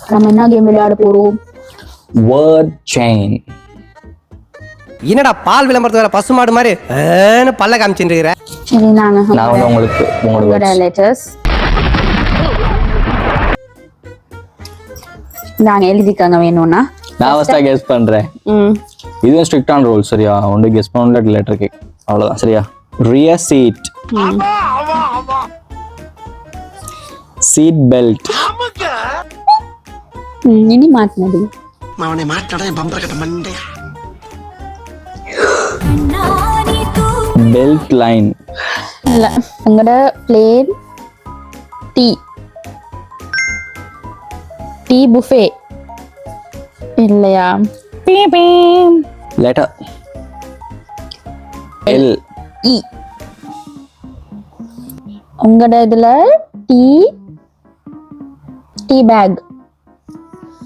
நம்ம என்ன கேம் விளையாட போறோம்? Word chain. என்னடா பால் விளம்பரத்து வேற பசுமாடு மாதிரி பல்ல காமிச்சுட்டு இருக்கிற? சரி, நான் வந்து உங்களுக்கு உங்களோட லெட்டர்ஸ் நாங்க எழுதிக்கங்க வேணும்னா. நான் ஃபர்ஸ்டா கெஸ் பண்றேன். இது ஸ்ட்ரிக்டான ரூல் சரியா? ஒன்று கெஸ் பண்ணல லெட்டர் கேக் அவ்வளவுதான் சரியா? Rear seat, seat belt. இனி மாட்டினது அவனை மாட்டாடா என் பம்பர கட்ட மண்டே. Belt line. இல்ல, உங்களோட பிளேன் டீ, டீ புஃபே இல்லையா? Letter L E. உங்களோட இதுல டீ, டீ பேக்.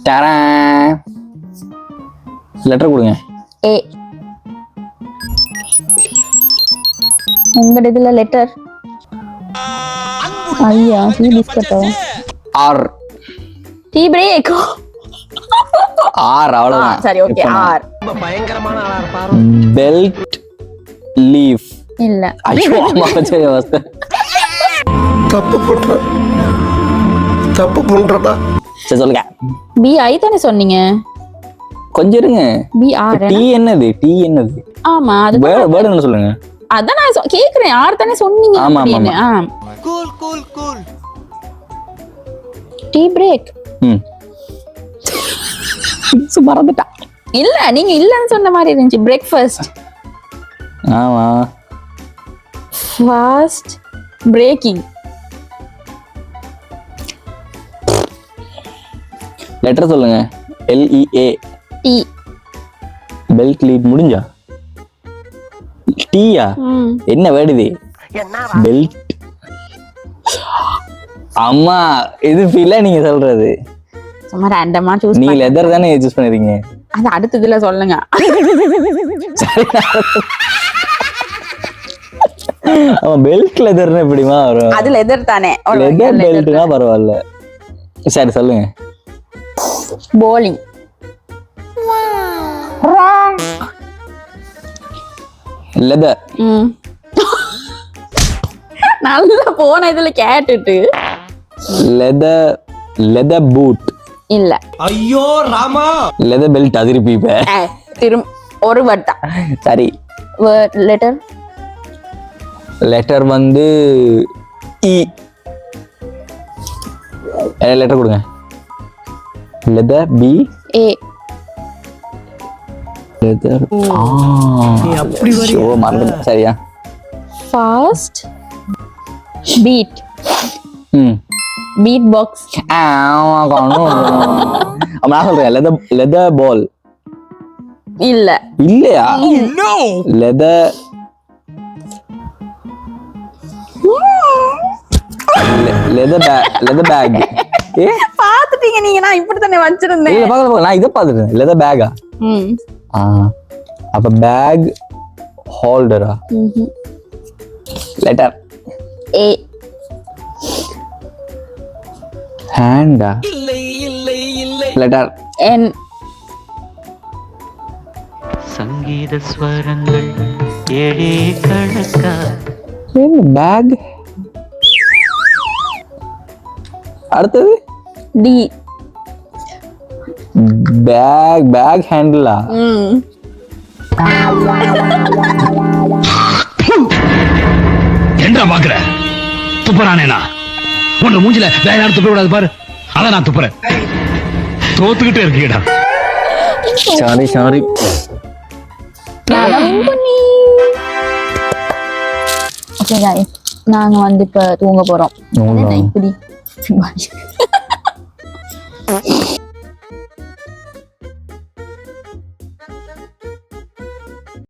டரா. லெட்டர் கொடுங்க. ஏ. உங்களோட இதுல லெட்டர் ஐயா டீ பிஸ்கட்டா? ஆர். Tea break. ஆர் அவ்வளவுதான். சரி, ஓகே. ஆர். பயங்கரமான ஆளா இருப்பாரு. Belt leaf. இல்ல. ஐயோ அம்மா சரி அவஸ்தை. தப்பு பண்றடா. சரி சொல்லுங்க. பி ஐ தானே சொன்னீங்க? கொஞ்சம் இருங்க. P R. டீ என்னது? டீ என்னது? ஆமா, அது வேர்ட் என்ன சொல்லுங்க? அதான் நான் கேக்குறேன். ஆர் தானே சொன்னீங்க? ஆமா ஆமா. Cool cool cool. Tea break. மறந்துட்டா. இல்ல, நீங்க இல்லன்னு சொன்ன மாதிரி இருந்துச்சு. பிரேக்ஃபாஸ்ட். ஆமா. Fast breaking. லெட்டர் சொல்லுங்க. LEA. டீ. பெல்ட் லீட் முடிஞ்சா? டீயா? என்ன வேர்ட் இது? பெல்ட். அம்மா இது ஃபீலா நீங்க சொல்றது? சும்மா ரேண்டமா சூஸ். நீங்க லெதர் தானே சூஸ் பண்ணிருக்கீங்க. அது அடுத்ததுல சொல்லுங்க. ஆமா, பெல்ட் லெதர்னா எப்படிமா வரும்? அது லெதர் தானே. லெதர் பெல்ட்னா பரவாயில்ல. சரி சொல்லுங்க. போலிங். லெதர். நல்லா போன இதுல கேட்டுட்டு. Leather boot. இல்ல. ஐயோ ராமா. லெதர் பெல்ட் அதிருப்பி இப்ப. திரும் ஒரு வேர்ட் தான். சரி. லெட்டர். லெட்டர் வந்து இ. லெட்டர் கொடுங்க. Leather B. ஏ. லெதர். அப்படி வரையா? ஓ மறந்துட்டேன். சரியா? Fast beat. Beat box. நான் சொல்றேன். Leather ball. இல்ல. இல்லையா? Leather leather bag. ஏ பாத்துட்டீங்க நீங்க. நான் இப்படி தானே வச்சிருந்தேன். இல்ல பாக்க நான் இத பாத்துட்டேன். லெதர் பேக்கா? அப்ப பேக் ஹோல்டரா? Letter A. ஹேண்டா? இல்லை இல்லை இல்லை. லெட்டர் என். சங்கீத ஸ்வரங்கள் ஏழே கணக்கா. பேக். அடுத்தது டி. பேக் ஹேண்டிலா? என்ன பாக்குற? துப்புறானேனா? உன்ன மூஞ்சில வேற யாரும் துப்ப கூடாது பாரு. அதான் நான் துப்புறேன். தோத்துக்கிட்டே இருக்கீடா. சாரி. ஓகே गाइस, நாங்க வந்து இப்ப தூங்க போறோம். இப்படி